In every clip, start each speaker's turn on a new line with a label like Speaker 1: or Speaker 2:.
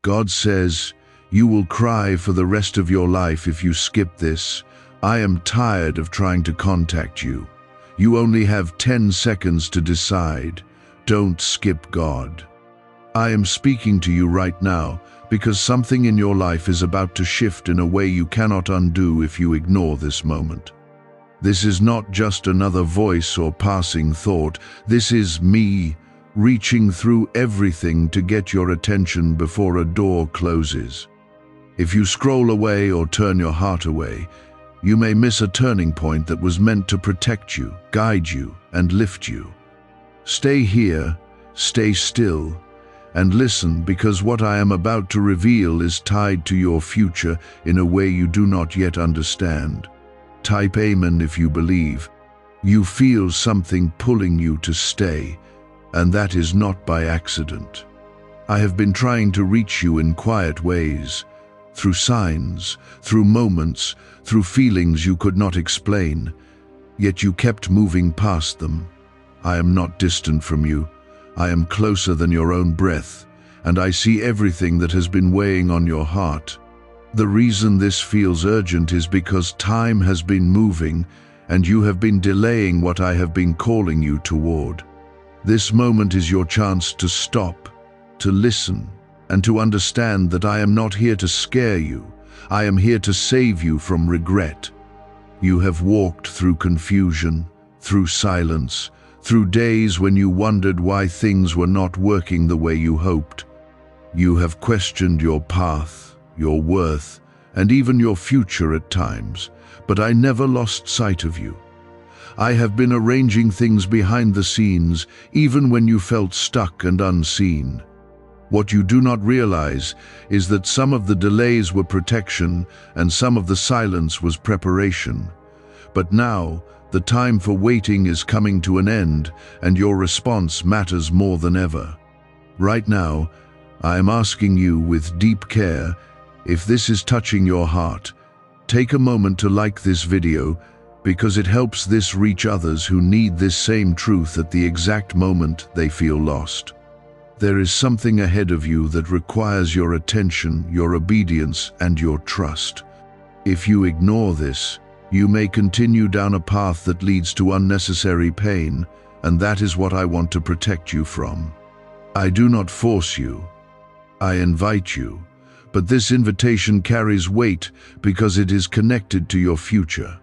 Speaker 1: God says, "You will cry for the rest of your life if you skip this. I am tired of trying to contact you. You only have 10 seconds to decide. Don't skip God." I am speaking to you right now because something in your life is about to shift in a way you cannot undo if you ignore this moment. This is not just another voice or passing thought. This is me reaching through everything to get your attention before a door closes. If you scroll away or turn your heart away, you may miss a turning point that was meant to protect you, guide you, and lift you. Stay here, stay still, and listen, because what I am about to reveal is tied to your future in a way you do not yet understand. Type Amen if you believe. You feel something pulling you to stay, and that is not by accident. I have been trying to reach you in quiet ways, through signs, through moments, through feelings you could not explain, yet you kept moving past them. I am not distant from you. I am closer than your own breath, and I see everything that has been weighing on your heart. The reason this feels urgent is because time has been moving, and you have been delaying what I have been calling you toward. This moment is your chance to stop, to listen, and to understand that I am not here to scare you. I am here to save you from regret. You have walked through confusion, through silence, through days when you wondered why things were not working the way you hoped. You have questioned your path, your worth, and even your future at times, but I never lost sight of you. I have been arranging things behind the scenes, even when you felt stuck and unseen. What you do not realize is that some of the delays were protection and some of the silence was preparation. But now, the time for waiting is coming to an end, and your response matters more than ever. Right now, I am asking you with deep care, if this is touching your heart, take a moment to like this video, because it helps this reach others who need this same truth at the exact moment they feel lost. There is something ahead of you that requires your attention, your obedience, and your trust. If you ignore this, you may continue down a path that leads to unnecessary pain, and that is what I want to protect you from. I do not force you. I invite you. But this invitation carries weight because it is connected to your future.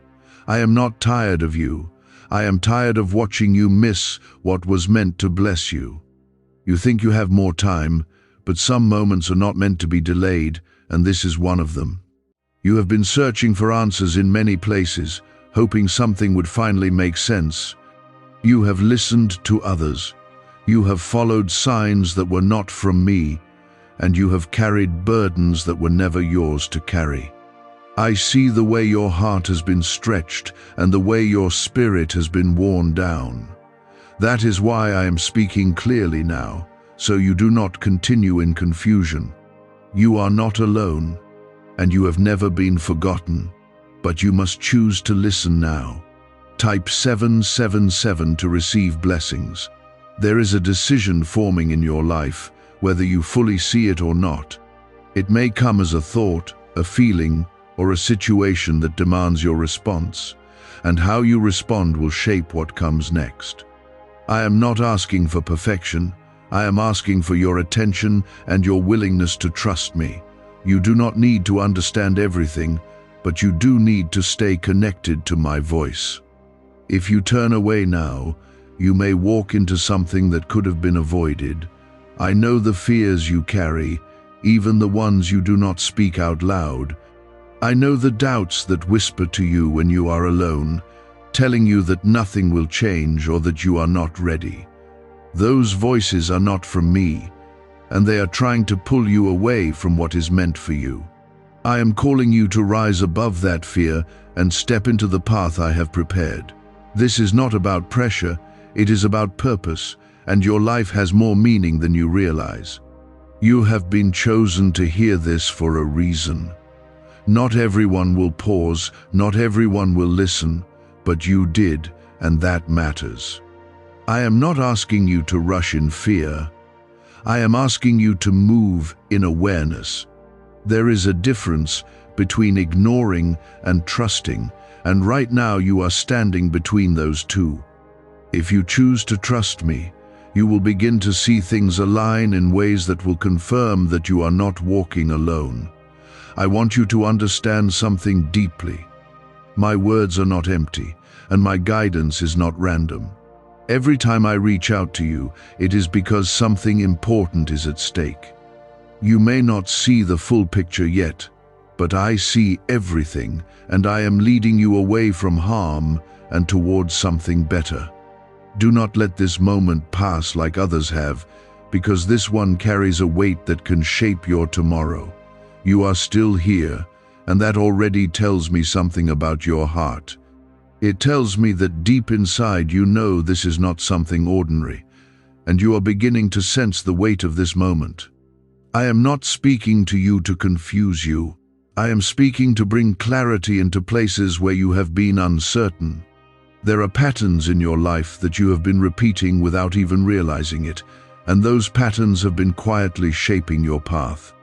Speaker 1: I am not tired of you. I am tired of watching you miss what was meant to bless you. You think you have more time, but some moments are not meant to be delayed, and this is one of them. You have been searching for answers in many places, hoping something would finally make sense. You have listened to others. You have followed signs that were not from me, and you have carried burdens that were never yours to carry. I see the way your heart has been stretched and the way your spirit has been worn down. That is why I am speaking clearly now, so you do not continue in confusion. You are not alone, and you have never been forgotten, but you must choose to listen now. Type 777 to receive blessings. There is a decision forming in your life, whether you fully see it or not. It may come as a thought, a feeling, or a situation that demands your response, and how you respond will shape what comes next. I am not asking for perfection. I am asking for your attention and your willingness to trust me. You do not need to understand everything, but you do need to stay connected to my voice. If you turn away now, you may walk into something that could have been avoided. I know the fears you carry, even the ones you do not speak out loud. I know the doubts that whisper to you when you are alone, telling you that nothing will change or that you are not ready. Those voices are not from me, and they are trying to pull you away from what is meant for you. I am calling you to rise above that fear and step into the path I have prepared. This is not about pressure, it is about purpose, and your life has more meaning than you realize. You have been chosen to hear this for a reason. Not everyone will pause, not everyone will listen, but you did, and that matters. I am not asking you to rush in fear. I am asking you to move in awareness. There is a difference between ignoring and trusting, and right now you are standing between those two. If you choose to trust me, you will begin to see things align in ways that will confirm that you are not walking alone. I want you to understand something deeply. My words are not empty, and my guidance is not random. Every time I reach out to you, it is because something important is at stake. You may not see the full picture yet, but I see everything, and I am leading you away from harm and towards something better. Do not let this moment pass like others have, because this one carries a weight that can shape your tomorrow. You are still here, and that already tells me something about your heart. It tells me that deep inside you know this is not something ordinary, and you are beginning to sense the weight of this moment. I am not speaking to you to confuse you. I am speaking to bring clarity into places where you have been uncertain. There are patterns in your life that you have been repeating without even realizing it, and those patterns have been quietly shaping your path.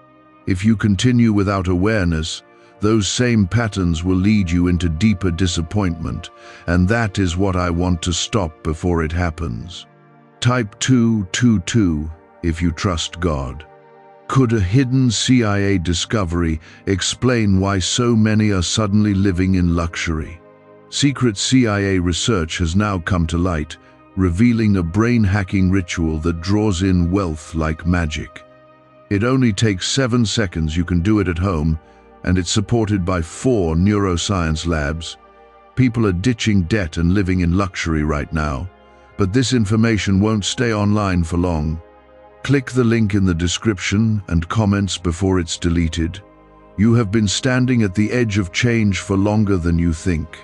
Speaker 1: If you continue without awareness, those same patterns will lead you into deeper disappointment, and that is what I want to stop before it happens. Type 222 if you trust God. Could a hidden CIA discovery explain why so many are suddenly living in luxury? Secret CIA research has now come to light, revealing a brain-hacking ritual that draws in wealth like magic. It only takes 7 seconds. You can do it at home, and it's supported by 4 neuroscience labs. People are ditching debt and living in luxury right now, but this information won't stay online for long. Click the link in the description and comments before it's deleted. You have been standing at the edge of change for longer than you think.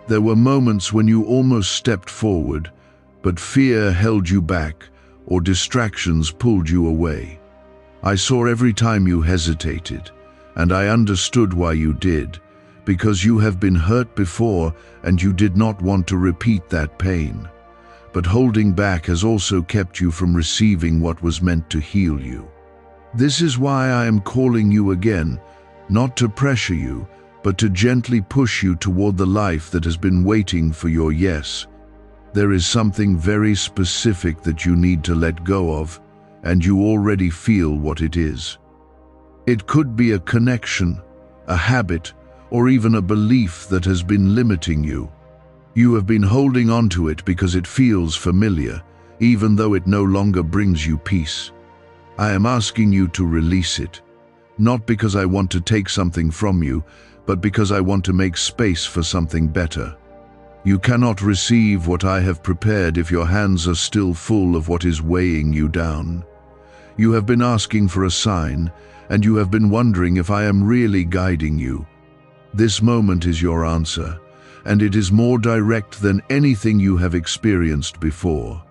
Speaker 1: There were moments when you almost stepped forward, but fear held you back or distractions pulled you away. I saw every time you hesitated, and I understood why you did, because you have been hurt before and you did not want to repeat that pain. But holding back has also kept you from receiving what was meant to heal you. This is why I am calling you again, not to pressure you, but to gently push you toward the life that has been waiting for your yes. There is something very specific that you need to let go of, and you already feel what it is. It could be a connection, a habit, or even a belief that has been limiting you. You have been holding on to it because it feels familiar, even though it no longer brings you peace. I am asking you to release it, not because I want to take something from you, but because I want to make space for something better. You cannot receive what I have prepared if your hands are still full of what is weighing you down. You have been asking for a sign, and you have been wondering if I am really guiding you. This moment is your answer, and it is more direct than anything you have experienced before.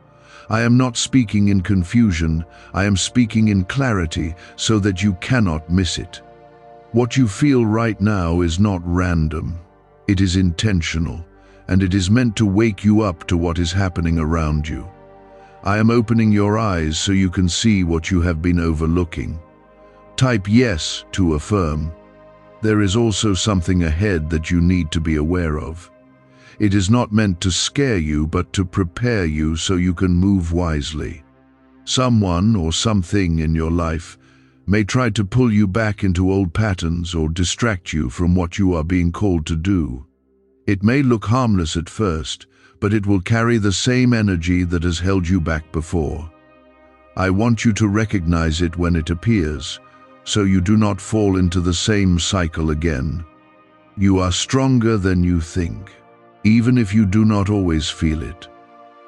Speaker 1: I am not speaking in confusion, I am speaking in clarity so that you cannot miss it. What you feel right now is not random. It is intentional, and it is meant to wake you up to what is happening around you. I am opening your eyes so you can see what you have been overlooking. Type yes to affirm. There is also something ahead that you need to be aware of. It is not meant to scare you, but to prepare you so you can move wisely. Someone or something in your life may try to pull you back into old patterns or distract you from what you are being called to do. It may look harmless at first, but it will carry the same energy that has held you back before. I want you to recognize it when it appears, so you do not fall into the same cycle again. You are stronger than you think, even if you do not always feel it.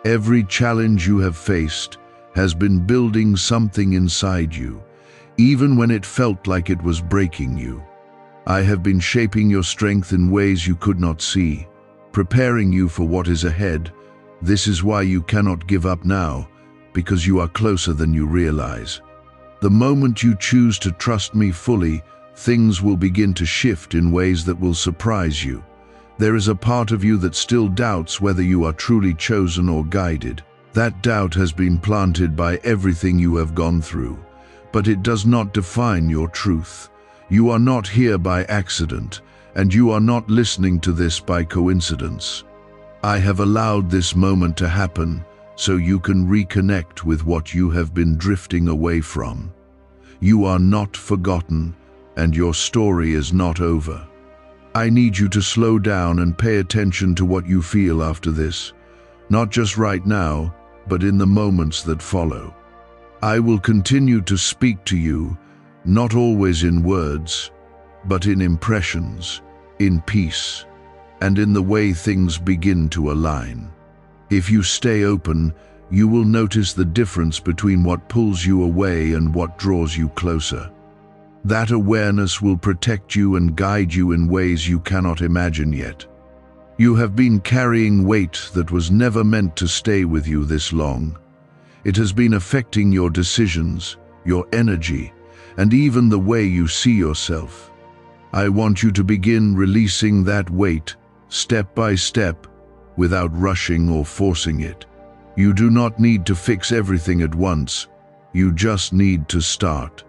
Speaker 1: Every challenge you have faced has been building something inside you, even when it felt like it was breaking you. I have been shaping your strength in ways you could not see, preparing you for what is ahead. This is why you cannot give up now, because you are closer than you realize. The moment you choose to trust me fully, things will begin to shift in ways that will surprise you. There is a part of you that still doubts whether you are truly chosen or guided. That doubt has been planted by everything you have gone through, but it does not define your truth. You are not here by accident, and you are not listening to this by coincidence. I have allowed this moment to happen so you can reconnect with what you have been drifting away from. You are not forgotten, and your story is not over. I need you to slow down and pay attention to what you feel after this, not just right now, but in the moments that follow. I will continue to speak to you, not always in words, but in impressions, in peace, and in the way things begin to align. If you stay open, you will notice the difference between what pulls you away and what draws you closer. That awareness will protect you and guide you in ways you cannot imagine yet. You have been carrying weight that was never meant to stay with you this long. It has been affecting your decisions, your energy, and even the way you see yourself. I want you to begin releasing that weight, step by step, without rushing or forcing it. You do not need to fix everything at once. You just need to start.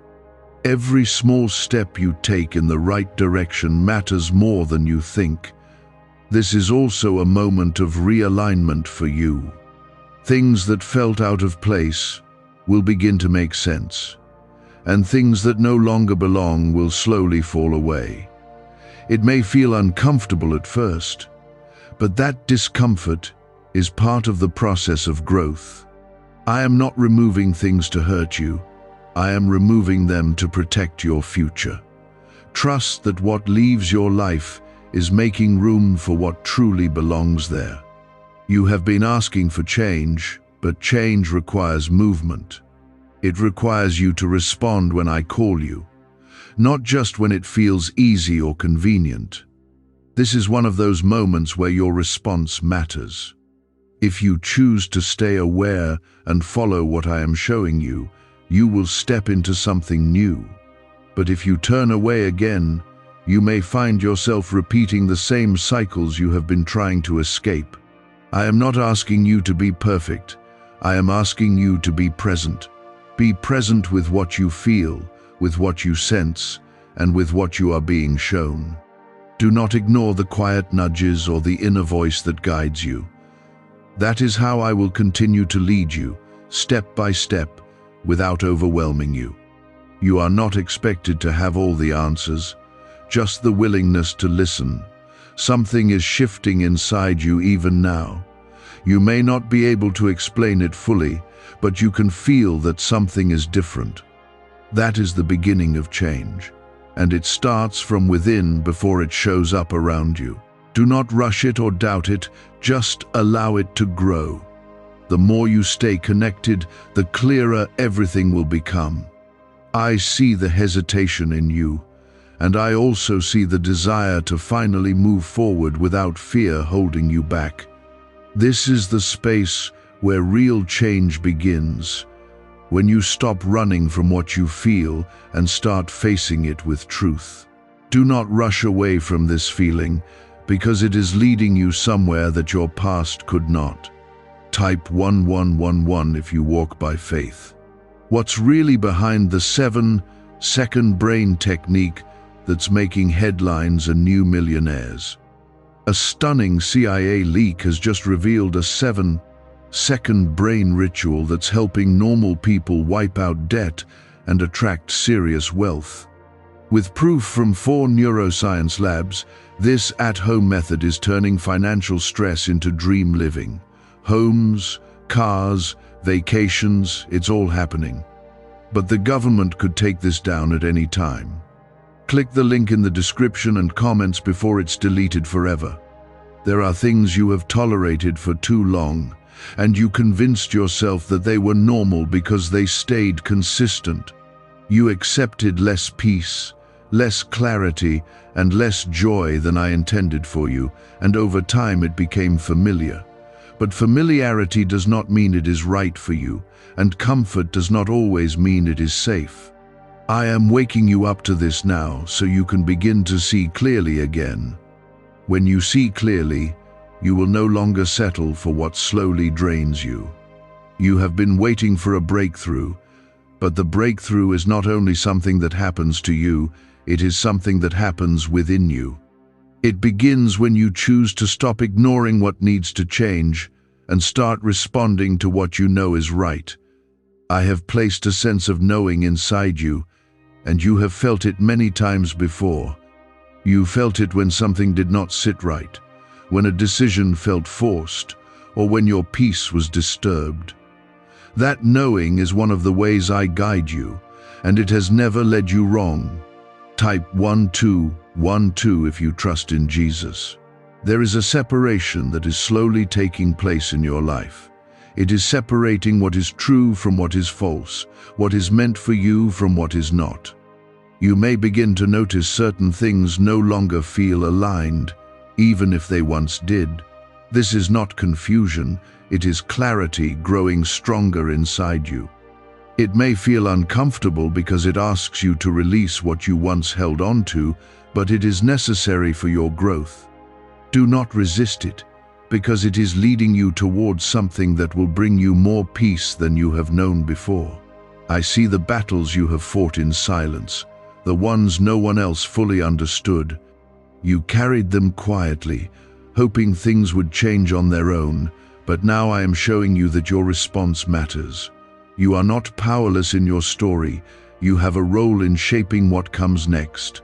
Speaker 1: Every small step you take in the right direction matters more than you think. This is also a moment of realignment for you. Things that felt out of place will begin to make sense, and things that no longer belong will slowly fall away. It may feel uncomfortable at first, but that discomfort is part of the process of growth. I am not removing things to hurt you. I am removing them to protect your future. Trust that what leaves your life is making room for what truly belongs there. You have been asking for change, but change requires movement. It requires you to respond when I call you, not just when it feels easy or convenient. This is one of those moments where your response matters. If you choose to stay aware and follow what I am showing you, you will step into something new. But if you turn away again, you may find yourself repeating the same cycles you have been trying to escape. I am not asking you to be perfect. I am asking you to be present. Be present with what you feel, with what you sense, and with what you are being shown. Do not ignore the quiet nudges or the inner voice that guides you. That is how I will continue to lead you, step by step, without overwhelming you. You are not expected to have all the answers, just the willingness to listen. Something is shifting inside you even now. You may not be able to explain it fully, but you can feel that something is different. That is the beginning of change, and it starts from within before it shows up around you. Do not rush it or doubt it, just allow it to grow. The more you stay connected, the clearer everything will become. I see the hesitation in you, and I also see the desire to finally move forward without fear holding you back. This is the space where real change begins, when you stop running from what you feel and start facing it with truth. Do not rush away from this feeling, because it is leading you somewhere that your past could not. Type 1111 if you walk by faith. What's really behind the 7-second brain technique that's making headlines and new millionaires? A stunning CIA leak has just revealed a 7-second brain ritual that's helping normal people wipe out debt and attract serious wealth. With proof from 4 neuroscience labs, this at-home method is turning financial stress into dream living. Homes, cars, vacations, it's all happening. But the government could take this down at any time. Click the link in the description and comments before it's deleted forever. There are things you have tolerated for too long, and you convinced yourself that they were normal because they stayed consistent. You accepted less peace, less clarity, and less joy than I intended for you, and over time it became familiar. But familiarity does not mean it is right for you, and comfort does not always mean it is safe. I am waking you up to this now so you can begin to see clearly again. When you see clearly, you will no longer settle for what slowly drains you. You have been waiting for a breakthrough, but the breakthrough is not only something that happens to you, it is something that happens within you. It begins when you choose to stop ignoring what needs to change and start responding to what you know is right. I have placed a sense of knowing inside you, and you have felt it many times before. You felt it when something did not sit right, when a decision felt forced, or when your peace was disturbed. That knowing is one of the ways I guide you, and it has never led you wrong. Type 1212 if you trust in Jesus. There is a separation that is slowly taking place in your life. It is separating what is true from what is false, what is meant for you from what is not. You may begin to notice certain things no longer feel aligned, even if they once did. This is not confusion, it is clarity growing stronger inside you. It may feel uncomfortable because it asks you to release what you once held on to, but it is necessary for your growth. Do not resist it, because it is leading you towards something that will bring you more peace than you have known before. I see the battles you have fought in silence, the ones no one else fully understood. You carried them quietly, hoping things would change on their own, but now I am showing you that your response matters. You are not powerless in your story, you have a role in shaping what comes next.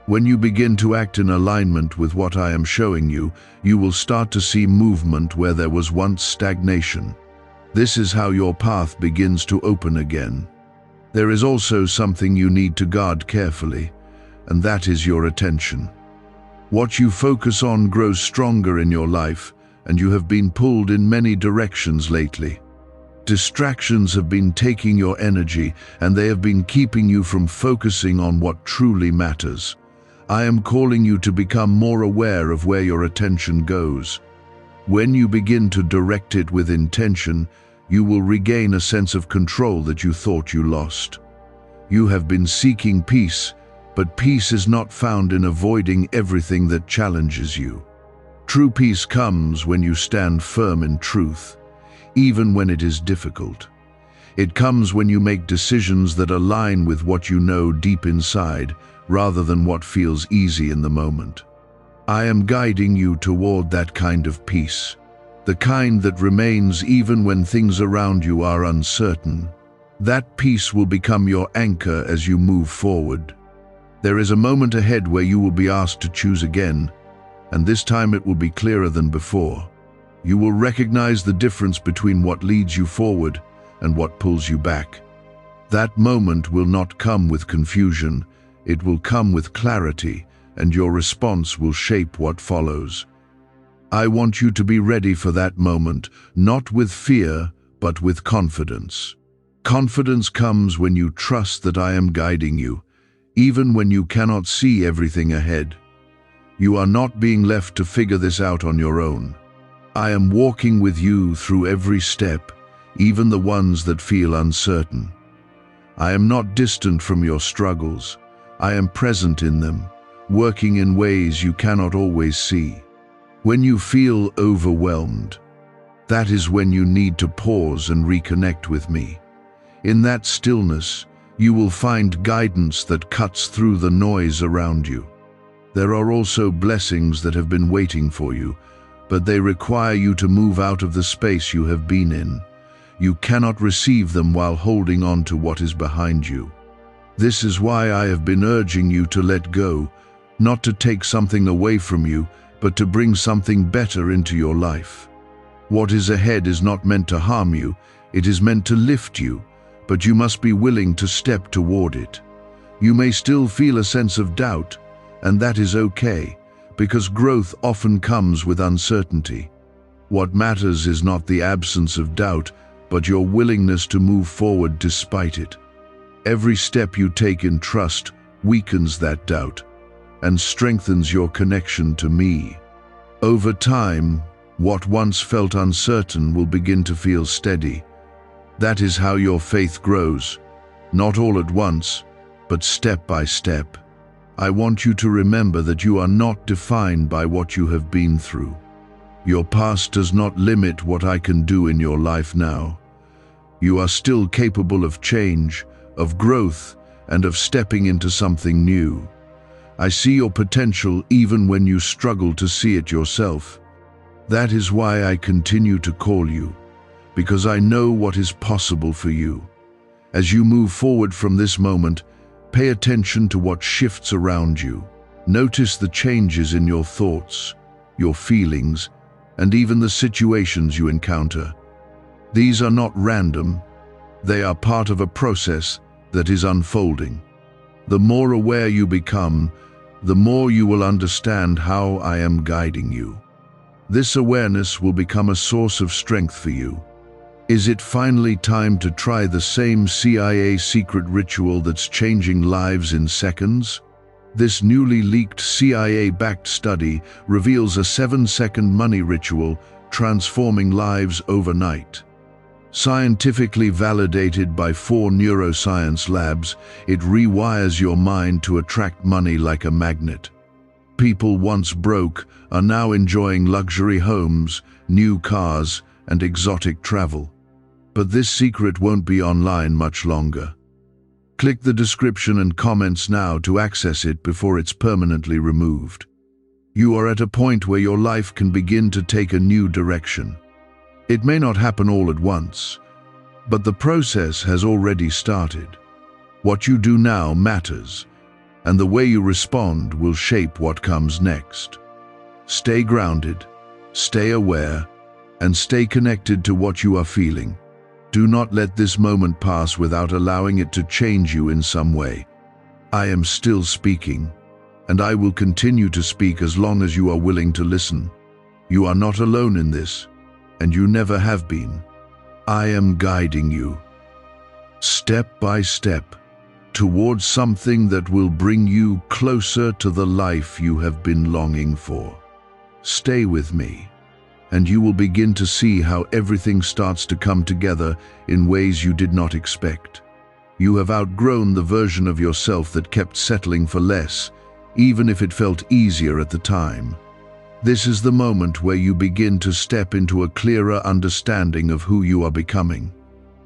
Speaker 1: When you begin to act in alignment with what I am showing you, you will start to see movement where there was once stagnation. This is how your path begins to open again. There is also something you need to guard carefully, and that is your attention. What you focus on grows stronger in your life, and you have been pulled in many directions lately. Distractions have been taking your energy, and they have been keeping you from focusing on what truly matters. I am calling you to become more aware of where your attention goes. When you begin to direct it with intention, you will regain a sense of control that you thought you lost. You have been seeking peace, but peace is not found in avoiding everything that challenges you. True peace comes when you stand firm in truth, even when it is difficult. It comes when you make decisions that align with what you know deep inside, rather than what feels easy in the moment. I am guiding you toward that kind of peace, the kind that remains even when things around you are uncertain. That peace will become your anchor as you move forward. There is a moment ahead where you will be asked to choose again, and this time it will be clearer than before. You will recognize the difference between what leads you forward and what pulls you back. That moment will not come with confusion, it will come with clarity, and your response will shape what follows. I want you to be ready for that moment, not with fear, but with confidence. Confidence comes when you trust that I am guiding you, even when you cannot see everything ahead. You are not being left to figure this out on your own. I am walking with you through every step, even the ones that feel uncertain. I am not distant from your struggles. I am present in them, working in ways you cannot always see. When you feel overwhelmed, that is when you need to pause and reconnect with me. In that stillness, you will find guidance that cuts through the noise around you. There are also blessings that have been waiting for you, but they require you to move out of the space you have been in. You cannot receive them while holding on to what is behind you. This is why I have been urging you to let go, not to take something away from you, but to bring something better into your life. What is ahead is not meant to harm you, it is meant to lift you, but you must be willing to step toward it. You may still feel a sense of doubt, and that is okay, because growth often comes with uncertainty. What matters is not the absence of doubt, but your willingness to move forward despite it. Every step you take in trust weakens that doubt and strengthens your connection to me. Over time, what once felt uncertain will begin to feel steady. That is how your faith grows, not all at once, but step by step. I want you to remember that you are not defined by what you have been through. Your past does not limit what I can do in your life now. You are still capable of change, of growth, and of stepping into something new. I see your potential even when you struggle to see it yourself. That is why I continue to call you, because I know what is possible for you. As you move forward from this moment, pay attention to what shifts around you. Notice the changes in your thoughts, your feelings, and even the situations you encounter. These are not random. They are part of a process that is unfolding. The more aware you become, the more you will understand how I am guiding you. This awareness will become a source of strength for you. Is it finally time to try the same CIA secret ritual that's changing lives in seconds? This newly leaked CIA-backed study reveals a 7-second money ritual transforming lives overnight. Scientifically validated by 4 neuroscience labs, it rewires your mind to attract money like a magnet. People once broke are now enjoying luxury homes, new cars, and exotic travel. But this secret won't be online much longer. Click the description and comments now to access it before it's permanently removed. You are at a point where your life can begin to take a new direction. It may not happen all at once, but the process has already started. What you do now matters, and the way you respond will shape what comes next. Stay grounded, stay aware, and stay connected to what you are feeling. Do not let this moment pass without allowing it to change you in some way. I am still speaking, and I will continue to speak as long as you are willing to listen. You are not alone in this, and you never have been. I am guiding you, step by step, towards something that will bring you closer to the life you have been longing for. Stay with me, and you will begin to see how everything starts to come together in ways you did not expect. You have outgrown the version of yourself that kept settling for less, even if it felt easier at the time. This is the moment where you begin to step into a clearer understanding of who you are becoming.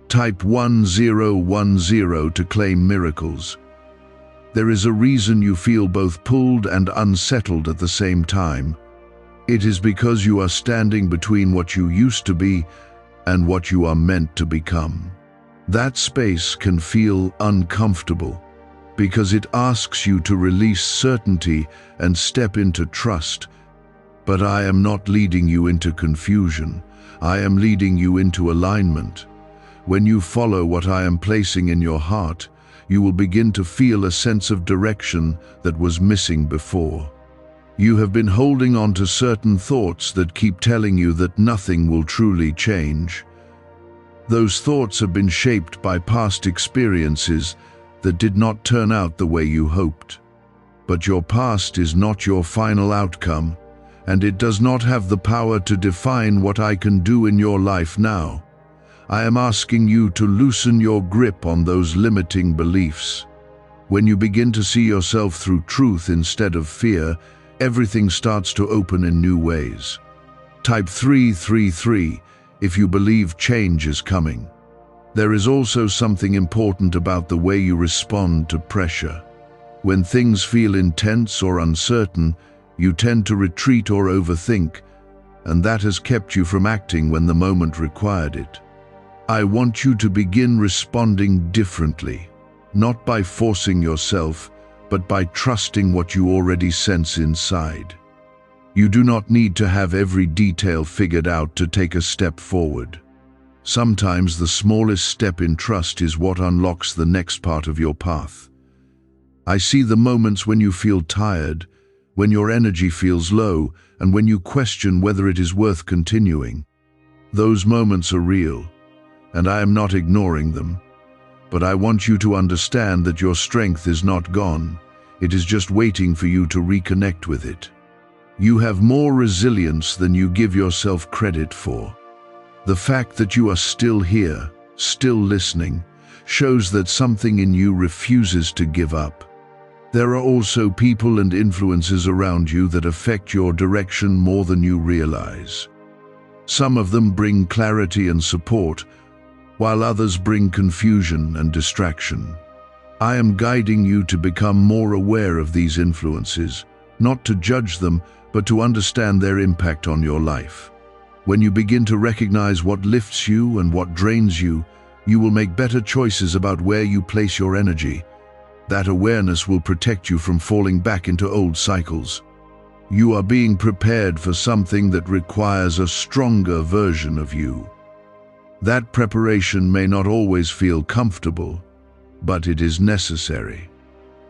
Speaker 1: Type 1010 to claim miracles. There is a reason you feel both pulled and unsettled at the same time. It is because you are standing between what you used to be and what you are meant to become. That space can feel uncomfortable because it asks you to release certainty and step into trust. But I am not leading you into confusion. I am leading you into alignment. When you follow what I am placing in your heart, you will begin to feel a sense of direction that was missing before. You have been holding on to certain thoughts that keep telling you that nothing will truly change. Those thoughts have been shaped by past experiences that did not turn out the way you hoped. But your past is not your final outcome, and it does not have the power to define what I can do in your life now. I am asking you to loosen your grip on those limiting beliefs. When you begin to see yourself through truth instead of fear, everything starts to open in new ways. Type 333 if you believe change is coming. There is also something important about the way you respond to pressure. When things feel intense or uncertain, you tend to retreat or overthink, and that has kept you from acting when the moment required it. I want you to begin responding differently, not by forcing yourself, but by trusting what you already sense inside. You do not need to have every detail figured out to take a step forward. Sometimes the smallest step in trust is what unlocks the next part of your path. I see the moments when you feel tired, when your energy feels low, and when you question whether it is worth continuing. Those moments are real, and I am not ignoring them. But I want you to understand that your strength is not gone. It is just waiting for you to reconnect with it. You have more resilience than you give yourself credit for. The fact that you are still here, still listening, shows that something in you refuses to give up. There are also people and influences around you that affect your direction more than you realize. Some of them bring clarity and support, while others bring confusion and distraction. I am guiding you to become more aware of these influences, not to judge them, but to understand their impact on your life. When you begin to recognize what lifts you and what drains you, you will make better choices about where you place your energy. That awareness will protect you from falling back into old cycles. You are being prepared for something that requires a stronger version of you. That preparation may not always feel comfortable, but it is necessary.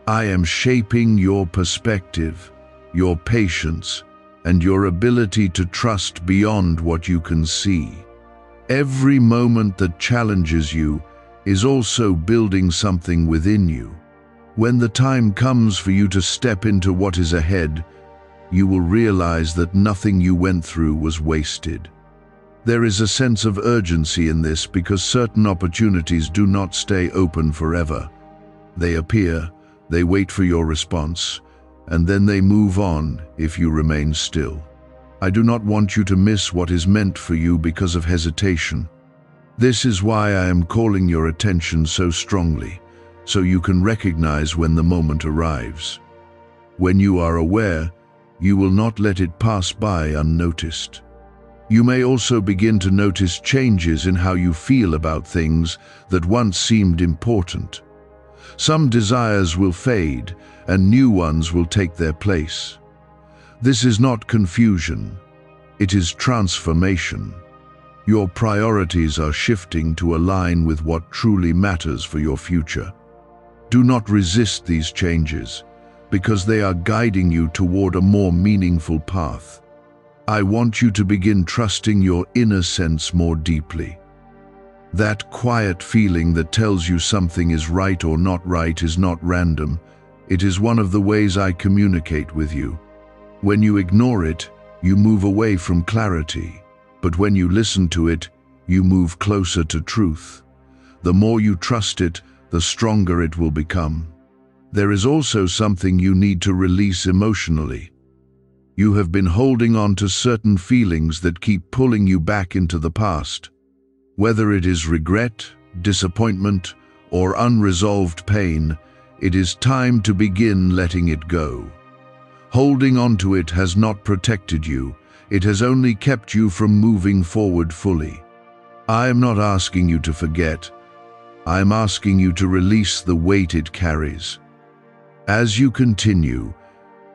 Speaker 1: I am shaping your perspective, your patience, and your ability to trust beyond what you can see. Every moment that challenges you is also building something within you. When the time comes for you to step into what is ahead, you will realize that nothing you went through was wasted. There is a sense of urgency in this because certain opportunities do not stay open forever. They appear, they wait for your response, and then they move on if you remain still. I do not want you to miss what is meant for you because of hesitation. This is why I am calling your attention so strongly, so you can recognize when the moment arrives. When you are aware, you will not let it pass by unnoticed. You may also begin to notice changes in how you feel about things that once seemed important. Some desires will fade, and new ones will take their place. This is not confusion, it is transformation. Your priorities are shifting to align with what truly matters for your future. Do not resist these changes, because they are guiding you toward a more meaningful path. I want you to begin trusting your inner sense more deeply. That quiet feeling that tells you something is right or not right is not random. It is one of the ways I communicate with you. When you ignore it, you move away from clarity. But when you listen to it, you move closer to truth. The more you trust it, the stronger it will become. There is also something you need to release emotionally. You have been holding on to certain feelings that keep pulling you back into the past. Whether it is regret, disappointment, or unresolved pain, it is time to begin letting it go. Holding on to it has not protected you, it has only kept you from moving forward fully. I am not asking you to forget, I am asking you to release the weight it carries. As you continue,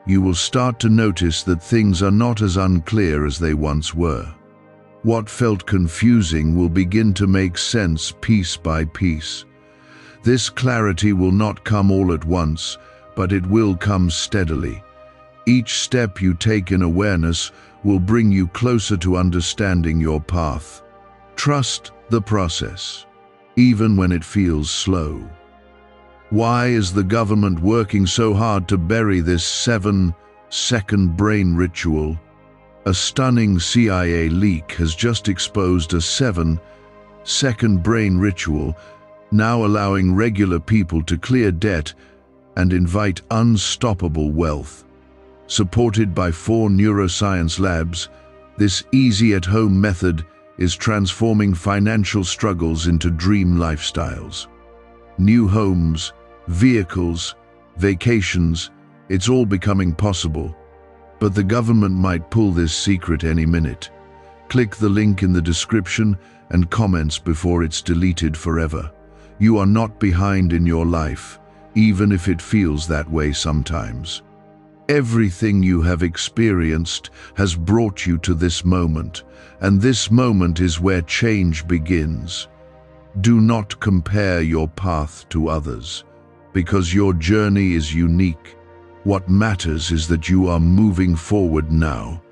Speaker 1: you will start to notice that things are not as unclear as they once were. What felt confusing will begin to make sense piece by piece. This clarity will not come all at once, but it will come steadily. Each step you take in awareness will bring you closer to understanding your path. Trust the process, even when it feels slow. Why is the government working so hard to bury this 7-second brain ritual? A stunning CIA leak has just exposed a 7-second brain ritual, now allowing regular people to clear debt and invite unstoppable wealth. Supported by 4 neuroscience labs, this easy-at-home method is transforming financial struggles into dream lifestyles. New homes, vehicles, vacations, it's all becoming possible. But the government might pull this secret any minute. Click the link in the description and comments before it's deleted forever. You are not behind in your life, even if it feels that way sometimes. Everything you have experienced has brought you to this moment, and this moment is where change begins. Do not compare your path to others, because your journey is unique. What matters is that you are moving forward now.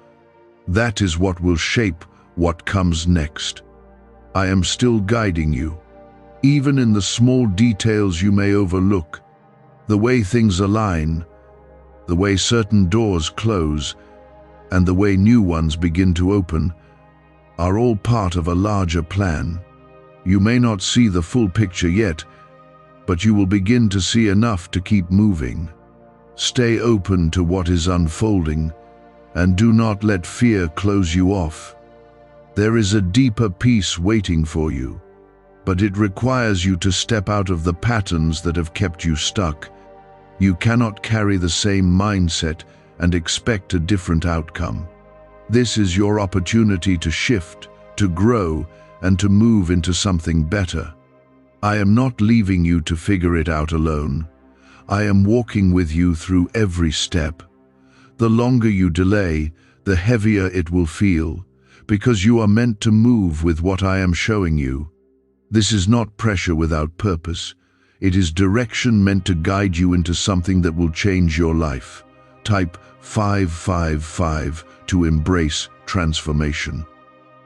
Speaker 1: That is what will shape what comes next. I am still guiding you, even in the small details you may overlook. The way things align, the way certain doors close, and the way new ones begin to open, are all part of a larger plan. You may not see the full picture yet, but you will begin to see enough to keep moving. Stay open to what is unfolding, and do not let fear close you off. There is a deeper peace waiting for you, but it requires you to step out of the patterns that have kept you stuck. You cannot carry the same mindset and expect a different outcome. This is your opportunity to shift, to grow, and to move into something better. I am not leaving you to figure it out alone. I am walking with you through every step. The longer you delay, the heavier it will feel, because you are meant to move with what I am showing you. This is not pressure without purpose. It is direction meant to guide you into something that will change your life. Type 555 to embrace transformation.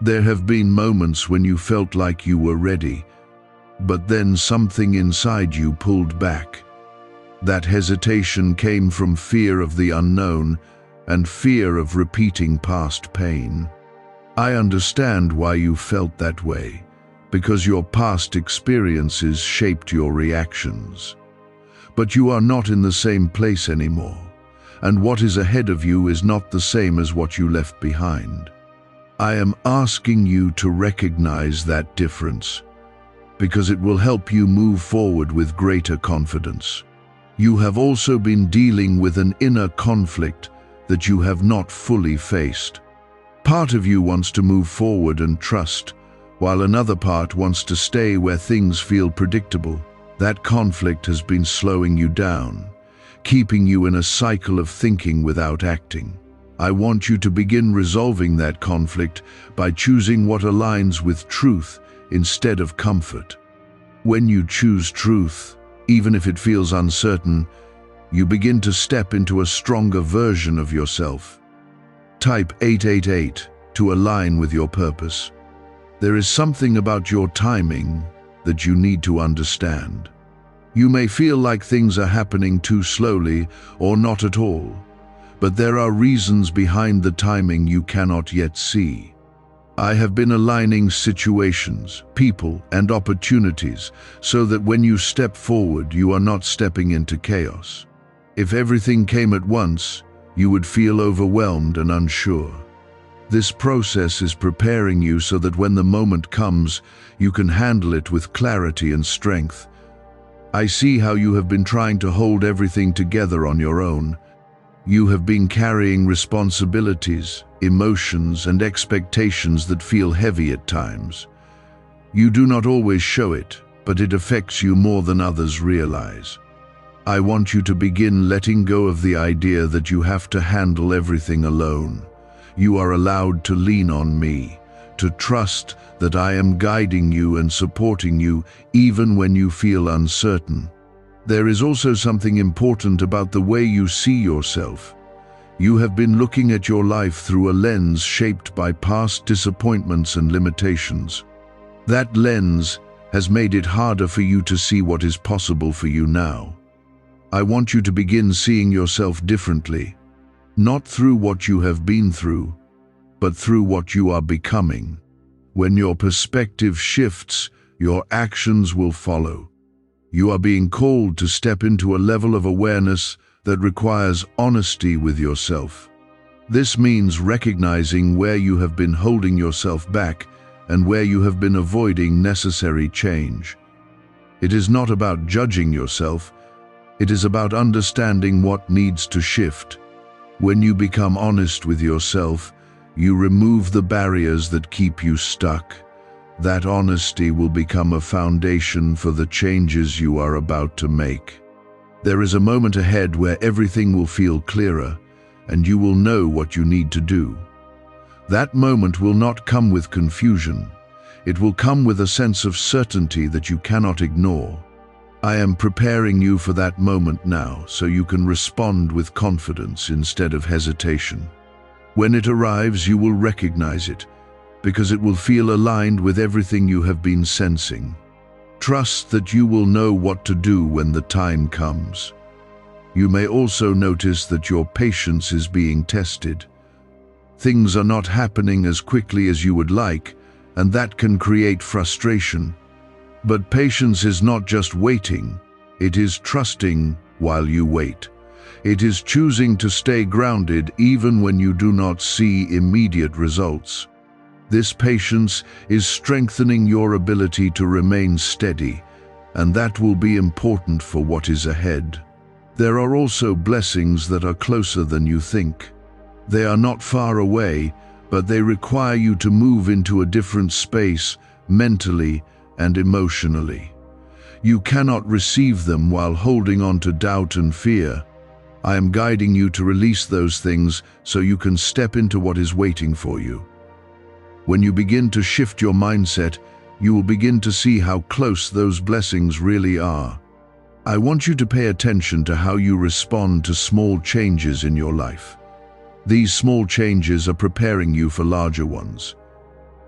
Speaker 1: There have been moments when you felt like you were ready, but then something inside you pulled back. That hesitation came from fear of the unknown and fear of repeating past pain. I understand why you felt that way, because your past experiences shaped your reactions. But you are not in the same place anymore, and what is ahead of you is not the same as what you left behind. I am asking you to recognize that difference, because it will help you move forward with greater confidence. You have also been dealing with an inner conflict that you have not fully faced. Part of you wants to move forward and trust, while another part wants to stay where things feel predictable. That conflict has been slowing you down, keeping you in a cycle of thinking without acting. I want you to begin resolving that conflict by choosing what aligns with truth instead of comfort. When you choose truth, even if it feels uncertain, you begin to step into a stronger version of yourself. Type 888 to align with your purpose. There is something about your timing that you need to understand. You may feel like things are happening too slowly or not at all, but there are reasons behind the timing you cannot yet see. I have been aligning situations, people, and opportunities so that when you step forward, you are not stepping into chaos. If everything came at once, you would feel overwhelmed and unsure. This process is preparing you so that when the moment comes, you can handle it with clarity and strength. I see how you have been trying to hold everything together on your own. You have been carrying responsibilities, emotions, and expectations that feel heavy at times. You do not always show it, but it affects you more than others realize. I want you to begin letting go of the idea that you have to handle everything alone. You are allowed to lean on me, to trust that I am guiding you and supporting you even when you feel uncertain. There is also something important about the way you see yourself. You have been looking at your life through a lens shaped by past disappointments and limitations. That lens has made it harder for you to see what is possible for you now. I want you to begin seeing yourself differently, not through what you have been through, but through what you are becoming. When your perspective shifts, your actions will follow. You are being called to step into a level of awareness that requires honesty with yourself. This means recognizing where you have been holding yourself back and where you have been avoiding necessary change. It is not about judging yourself, it is about understanding what needs to shift. When you become honest with yourself, you remove the barriers that keep you stuck. That honesty will become a foundation for the changes you are about to make. There is a moment ahead where everything will feel clearer, and you will know what you need to do. That moment will not come with confusion. It will come with a sense of certainty that you cannot ignore. I am preparing you for that moment now, so you can respond with confidence instead of hesitation. When it arrives, you will recognize it, because it will feel aligned with everything you have been sensing. Trust that you will know what to do when the time comes. You may also notice that your patience is being tested. Things are not happening as quickly as you would like, and that can create frustration. But patience is not just waiting, it is trusting while you wait. It is choosing to stay grounded even when you do not see immediate results. This patience is strengthening your ability to remain steady, and that will be important for what is ahead. There are also blessings that are closer than you think. They are not far away, but they require you to move into a different space, mentally and emotionally. You cannot receive them while holding on to doubt and fear. I am guiding you to release those things so you can step into what is waiting for you. When you begin to shift your mindset, you will begin to see how close those blessings really are. I want you to pay attention to how you respond to small changes in your life. These small changes are preparing you for larger ones.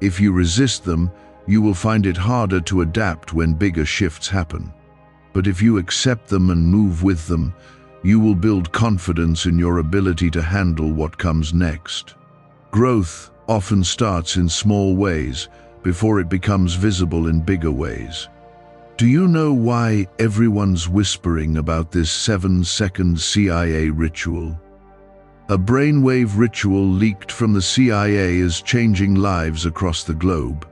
Speaker 1: If you resist them, you will find it harder to adapt when bigger shifts happen. But if you accept them and move with them, you will build confidence in your ability to handle what comes next. Growth often starts in small ways before it becomes visible in bigger ways. Do you know why everyone's whispering about this 7-second CIA ritual? A brainwave ritual leaked from the CIA is changing lives across the globe.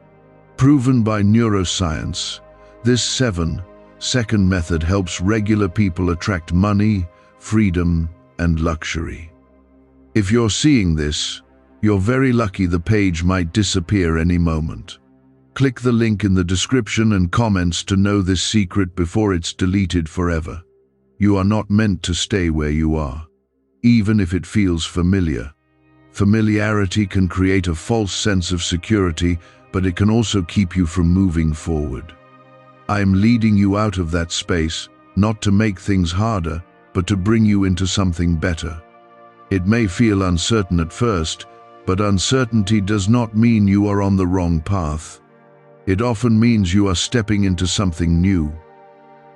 Speaker 1: Proven by neuroscience, this 7-second method helps regular people attract money, freedom, and luxury. If you're seeing this, you're very lucky. The page might disappear any moment. Click the link in the description and comments to know this secret before it's deleted forever. You are not meant to stay where you are, even if it feels familiar. Familiarity can create a false sense of security, but it can also keep you from moving forward. I am leading you out of that space, not to make things harder, but to bring you into something better. It may feel uncertain at first, but uncertainty does not mean you are on the wrong path. It often means you are stepping into something new.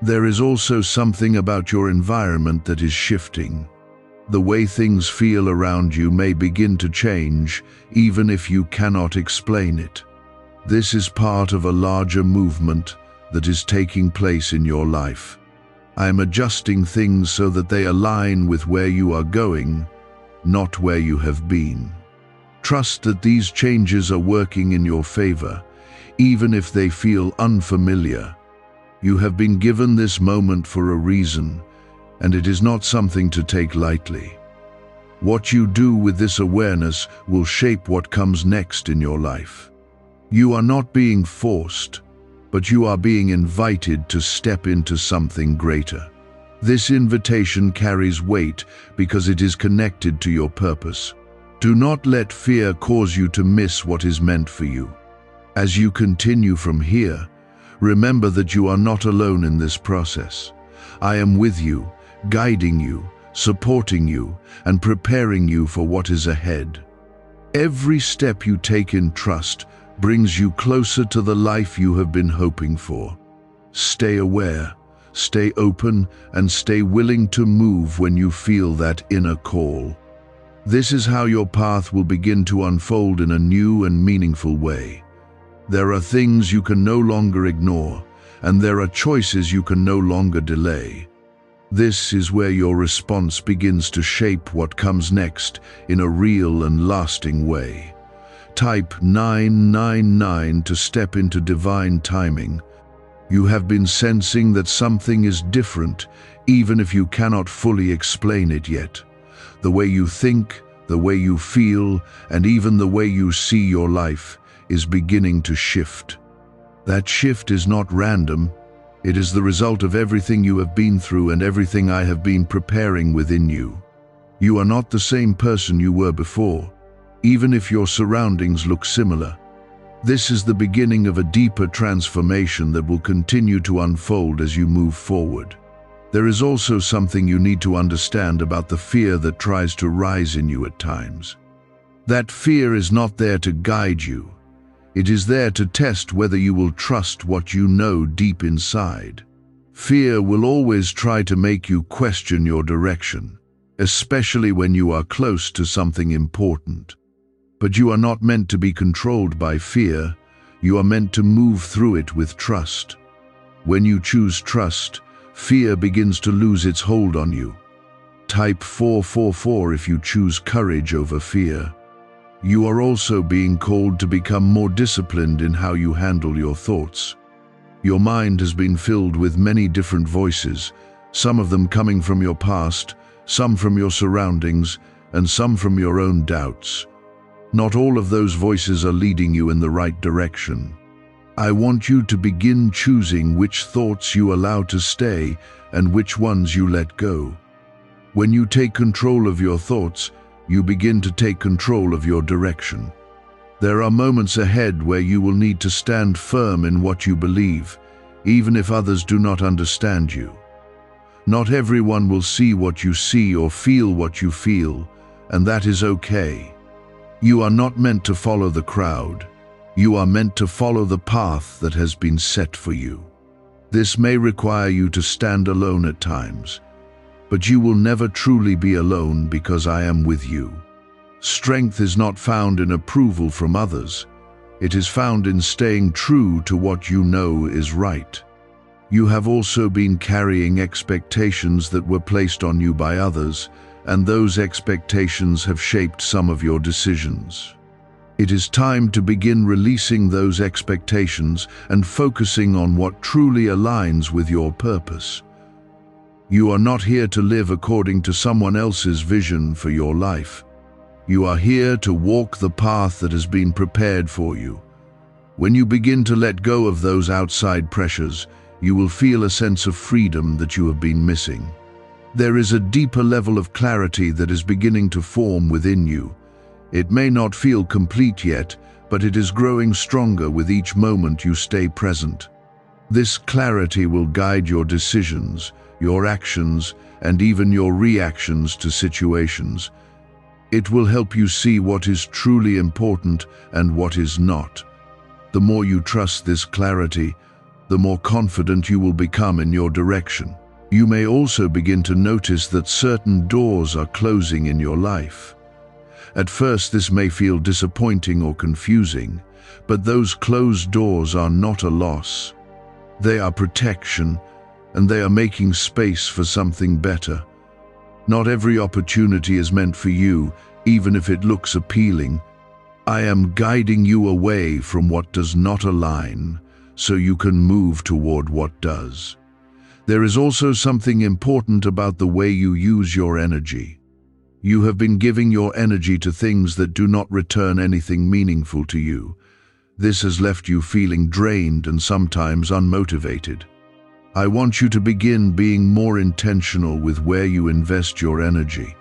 Speaker 1: There is also something about your environment that is shifting. The way things feel around you may begin to change, even if you cannot explain it. This is part of a larger movement that is taking place in your life. I am adjusting things so that they align with where you are going, not where you have been. Trust that these changes are working in your favor, even if they feel unfamiliar. You have been given this moment for a reason, and it is not something to take lightly. What you do with this awareness will shape what comes next in your life. You are not being forced, but you are being invited to step into something greater. This invitation carries weight because it is connected to your purpose. Do not let fear cause you to miss what is meant for you. As you continue from here, remember that you are not alone in this process. I am with you, guiding you, supporting you, and preparing you for what is ahead. Every step you take in trust brings you closer to the life you have been hoping for. Stay aware, stay open, and stay willing to move when you feel that inner call. This is how your path will begin to unfold in a new and meaningful way. There are things you can no longer ignore, and there are choices you can no longer delay. This is where your response begins to shape what comes next in a real and lasting way. Type 999 to step into divine timing. You have been sensing that something is different, even if you cannot fully explain it yet. The way you think, the way you feel, and even the way you see your life is beginning to shift. That shift is not random. It is the result of everything you have been through and everything I have been preparing within you. You are not the same person you were before, even if your surroundings look similar. This is the beginning of a deeper transformation that will continue to unfold as you move forward. There is also something you need to understand about the fear that tries to rise in you at times. That fear is not there to guide you. It is there to test whether you will trust what you know deep inside. Fear will always try to make you question your direction, especially when you are close to something important. But you are not meant to be controlled by fear. You are meant to move through it with trust. When you choose trust, fear begins to lose its hold on you. Type 444 if you choose courage over fear. You are also being called to become more disciplined in how you handle your thoughts. Your mind has been filled with many different voices, some of them coming from your past, some from your surroundings, and some from your own doubts. Not all of those voices are leading you in the right direction. I want you to begin choosing which thoughts you allow to stay and which ones you let go. When you take control of your thoughts, you begin to take control of your direction. There are moments ahead where you will need to stand firm in what you believe, even if others do not understand you. Not everyone will see what you see or feel what you feel, and that is okay. You are not meant to follow the crowd. You are meant to follow the path that has been set for you. This may require you to stand alone at times, but you will never truly be alone because I am with you. Strength is not found in approval from others. It is found in staying true to what you know is right. You have also been carrying expectations that were placed on you by others, and those expectations have shaped some of your decisions. It is time to begin releasing those expectations and focusing on what truly aligns with your purpose. You are not here to live according to someone else's vision for your life. You are here to walk the path that has been prepared for you. When you begin to let go of those outside pressures, you will feel a sense of freedom that you have been missing. There is a deeper level of clarity that is beginning to form within you. It may not feel complete yet, but it is growing stronger with each moment you stay present. This clarity will guide your decisions, your actions, and even your reactions to situations. It will help you see what is truly important and what is not. The more you trust this clarity, the more confident you will become in your direction. You may also begin to notice that certain doors are closing in your life. At first, this may feel disappointing or confusing, but those closed doors are not a loss. They are protection, and they are making space for something better. Not every opportunity is meant for you, even if it looks appealing. I am guiding you away from what does not align, so you can move toward what does. There is also something important about the way you use your energy. You have been giving your energy to things that do not return anything meaningful to you. This has left you feeling drained and sometimes unmotivated. I want you to begin being more intentional with where you invest your energy.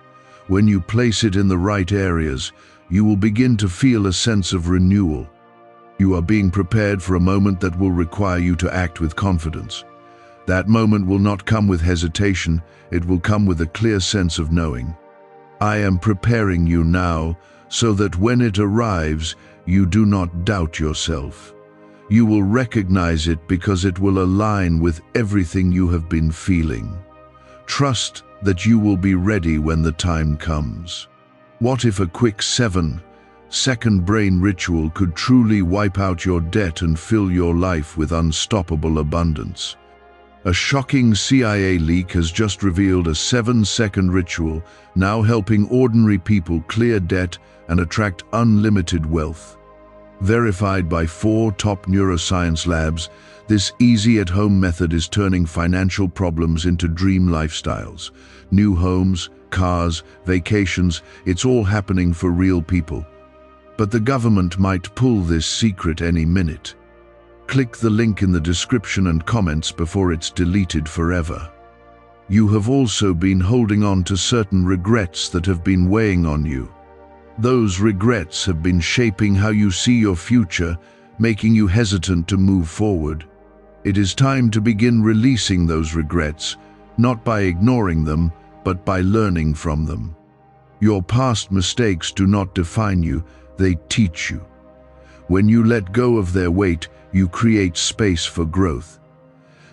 Speaker 1: When you place it in the right areas, you will begin to feel a sense of renewal. You are being prepared for a moment that will require you to act with confidence. That moment will not come with hesitation, it will come with a clear sense of knowing. I am preparing you now so that when it arrives, you do not doubt yourself. You will recognize it because it will align with everything you have been feeling. Trust that you will be ready when the time comes. What if a quick 7-second brain ritual could truly wipe out your debt and fill your life with unstoppable abundance? A shocking CIA leak has just revealed a 7-second ritual now helping ordinary people clear debt and attract unlimited wealth. Verified by 4 top neuroscience labs, this easy at-home method is turning financial problems into dream lifestyles. New homes, cars, vacations, it's all happening for real people. But the government might pull this secret any minute. Click the link in the description and comments before it's deleted forever. You have also been holding on to certain regrets that have been weighing on you. Those regrets have been shaping how you see your future, making you hesitant to move forward. It is time to begin releasing those regrets, not by ignoring them, but by learning from them. Your past mistakes do not define you, they teach you. When you let go of their weight, you create space for growth.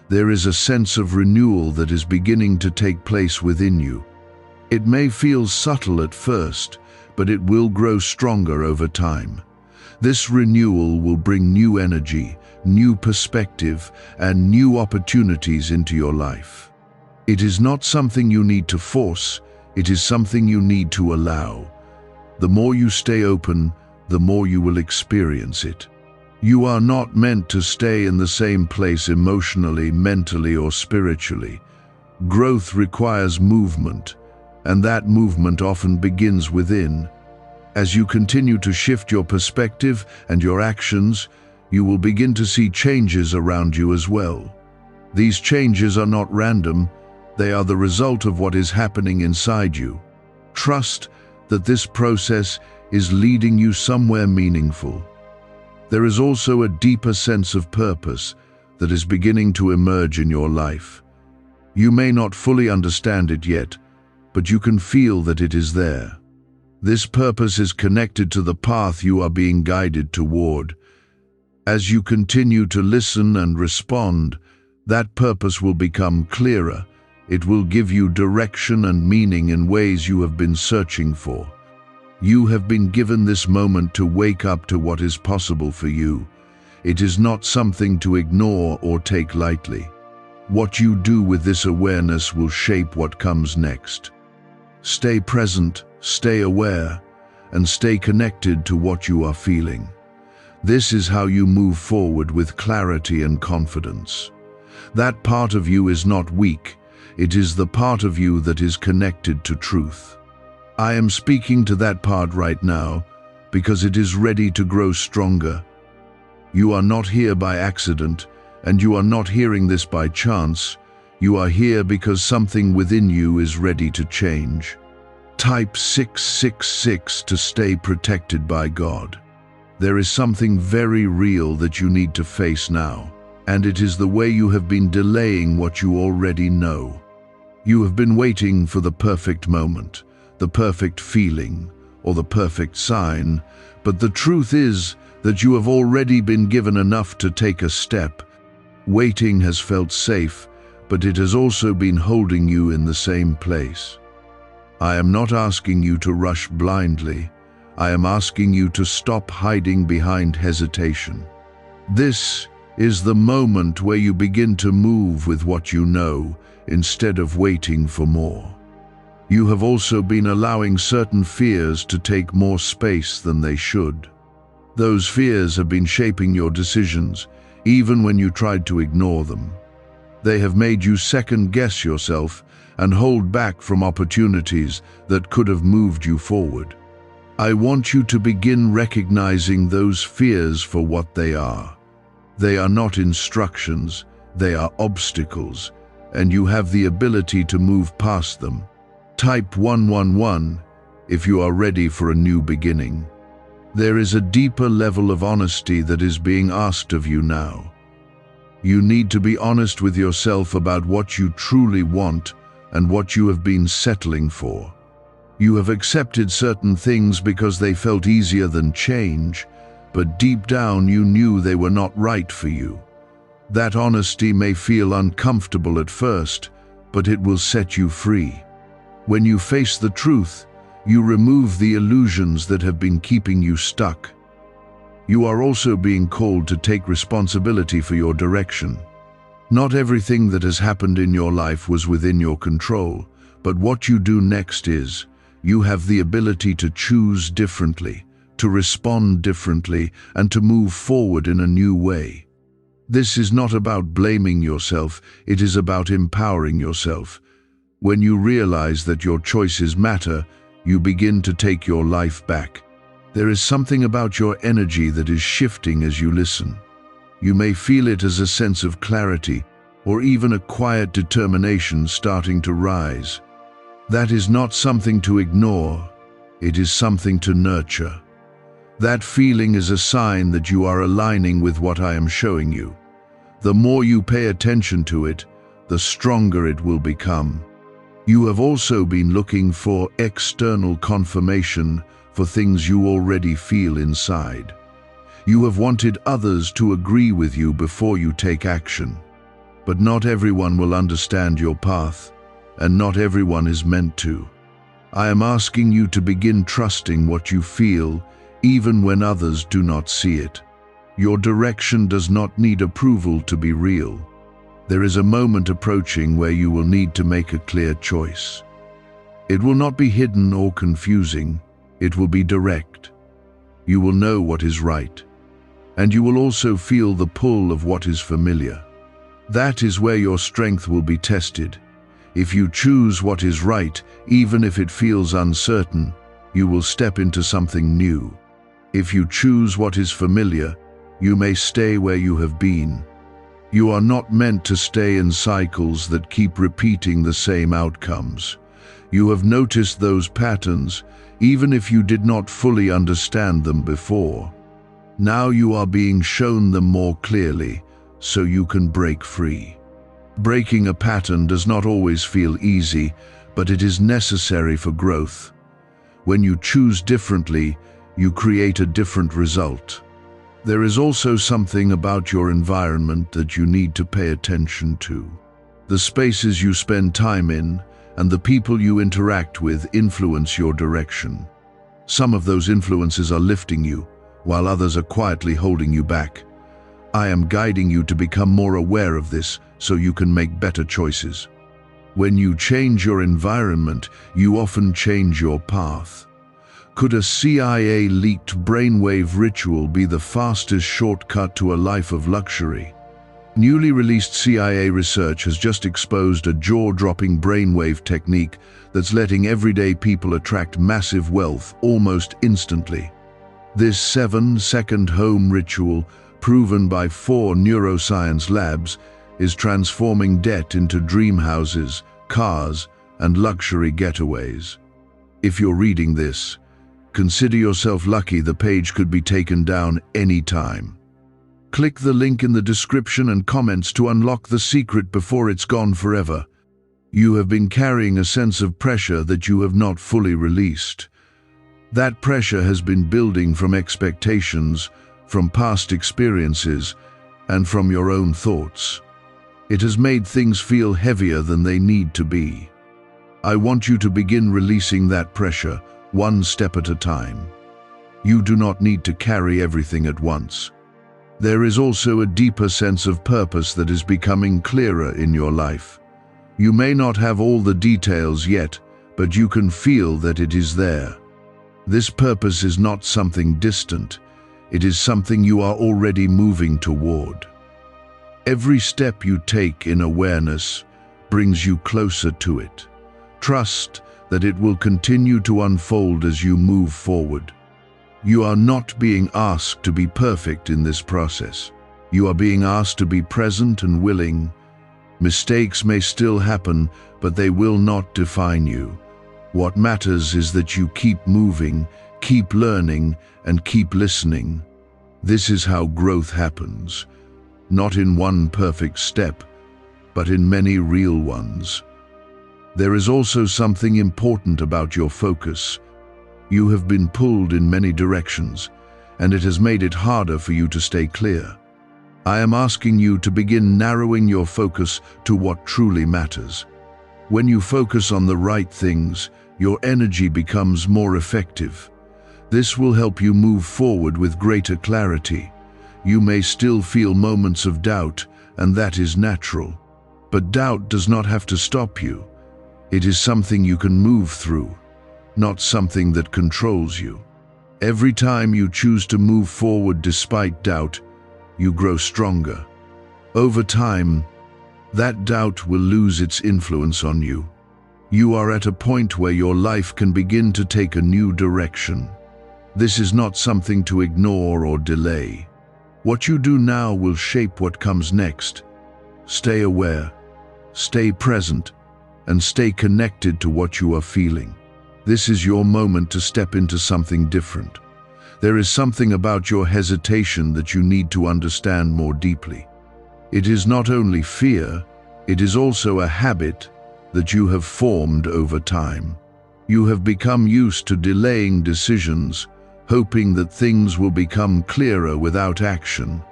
Speaker 1: There is a sense of renewal that is beginning to take place within you. It may feel subtle at first, but it will grow stronger over time. This renewal will bring new energy, new perspective, and new opportunities into your life. It is not something you need to force, it is something you need to allow. The more you stay open, the more you will experience it. You are not meant to stay in the same place emotionally, mentally, or spiritually. Growth requires movement, and that movement often begins within. As you continue to shift your perspective and your actions, you will begin to see changes around you as well. These changes are not random, they are the result of what is happening inside you. Trust that this process is leading you somewhere meaningful. There is also a deeper sense of purpose that is beginning to emerge in your life. You may not fully understand it yet, but you can feel that it is there. This purpose is connected to the path you are being guided toward. As you continue to listen and respond, that purpose will become clearer. It will give you direction and meaning in ways you have been searching for. You have been given this moment to wake up to what is possible for you. It is not something to ignore or take lightly. What you do with this awareness will shape what comes next. Stay present, stay aware, and stay connected to what you are feeling. This is how you move forward with clarity and confidence. That part of you is not weak. It is the part of you that is connected to truth. I am speaking to that part right now because it is ready to grow stronger. You are not here by accident, and you are not hearing this by chance. You are here because something within you is ready to change. Type 666 to stay protected by God. There is something very real that you need to face now, and it is the way you have been delaying what you already know. You have been waiting for the perfect moment, the perfect feeling, or the perfect sign, but the truth is that you have already been given enough to take a step. Waiting has felt safe, but it has also been holding you in the same place. I am not asking you to rush blindly. I am asking you to stop hiding behind hesitation. This is the moment where you begin to move with what you know, instead of waiting for more. You have also been allowing certain fears to take more space than they should. Those fears have been shaping your decisions, even when you tried to ignore them. They have made you second-guess yourself and hold back from opportunities that could have moved you forward. I want you to begin recognizing those fears for what they are. They are not instructions, they are obstacles, and you have the ability to move past them. Type 111 if you are ready for a new beginning. There is a deeper level of honesty that is being asked of you now. You need to be honest with yourself about what you truly want and what you have been settling for. You have accepted certain things because they felt easier than change, but deep down you knew they were not right for you. That honesty may feel uncomfortable at first, but it will set you free. When you face the truth, you remove the illusions that have been keeping you stuck. You are also being called to take responsibility for your direction. Not everything that has happened in your life was within your control, but what you do next is, you have the ability to choose differently, to respond differently, and to move forward in a new way. This is not about blaming yourself, it is about empowering yourself. When you realize that your choices matter, you begin to take your life back. There is something about your energy that is shifting as you listen. You may feel it as a sense of clarity, or even a quiet determination starting to rise. That is not something to ignore, it is something to nurture. That feeling is a sign that you are aligning with what I am showing you. The more you pay attention to it, the stronger it will become. You have also been looking for external confirmation for things you already feel inside. You have wanted others to agree with you before you take action. But not everyone will understand your path, and not everyone is meant to. I am asking you to begin trusting what you feel, even when others do not see it. Your direction does not need approval to be real. There is a moment approaching where you will need to make a clear choice. It will not be hidden or confusing. It will be direct. You will know what is right. And you will also feel the pull of what is familiar. That is where your strength will be tested. If you choose what is right, even if it feels uncertain, you will step into something new. If you choose what is familiar, you may stay where you have been. You are not meant to stay in cycles that keep repeating the same outcomes. You have noticed those patterns, even if you did not fully understand them before. Now you are being shown them more clearly, so you can break free. Breaking a pattern does not always feel easy, but it is necessary for growth. When you choose differently, you create a different result. There is also something about your environment that you need to pay attention to. The spaces you spend time in and the people you interact with influence your direction. Some of those influences are lifting you, while others are quietly holding you back. I am guiding you to become more aware of this so you can make better choices. When you change your environment, you often change your path. Could a CIA-leaked brainwave ritual be the fastest shortcut to a life of luxury? Newly released CIA research has just exposed a jaw-dropping brainwave technique that's letting everyday people attract massive wealth almost instantly. This 7-second home ritual, proven by 4 neuroscience labs, is transforming debt into dream houses, cars, and luxury getaways. If you're reading this, consider yourself lucky. The page could be taken down any time. Click the link in the description and comments to unlock the secret before it's gone forever. You have been carrying a sense of pressure that you have not fully released. That pressure has been building from expectations, from past experiences, and from your own thoughts. It has made things feel heavier than they need to be. I want you to begin releasing that pressure, one step at a time. You do not need to carry everything at once. There is also a deeper sense of purpose that is becoming clearer in your life. You may not have all the details yet, but you can feel that it is there. This purpose is not something distant. It is something you are already moving toward. Every step you take in awareness brings you closer to it. Trust that it will continue to unfold as you move forward. You are not being asked to be perfect in this process. You are being asked to be present and willing. Mistakes may still happen, but they will not define you. What matters is that you keep moving, keep learning, and keep listening. This is how growth happens, not in one perfect step, but in many real ones. There is also something important about your focus. You have been pulled in many directions, and it has made it harder for you to stay clear. I am asking you to begin narrowing your focus to what truly matters. When you focus on the right things, your energy becomes more effective. This will help you move forward with greater clarity. You may still feel moments of doubt, and that is natural. But doubt does not have to stop you. It is something you can move through, not something that controls you. Every time you choose to move forward despite doubt, you grow stronger. Over time, that doubt will lose its influence on you. You are at a point where your life can begin to take a new direction. This is not something to ignore or delay. What you do now will shape what comes next. Stay aware, stay present, and stay connected to what you are feeling. This is your moment to step into something different. There is something about your hesitation that you need to understand more deeply. It is not only fear, it is also a habit that you have formed over time. You have become used to delaying decisions, hoping that things will become clearer without action.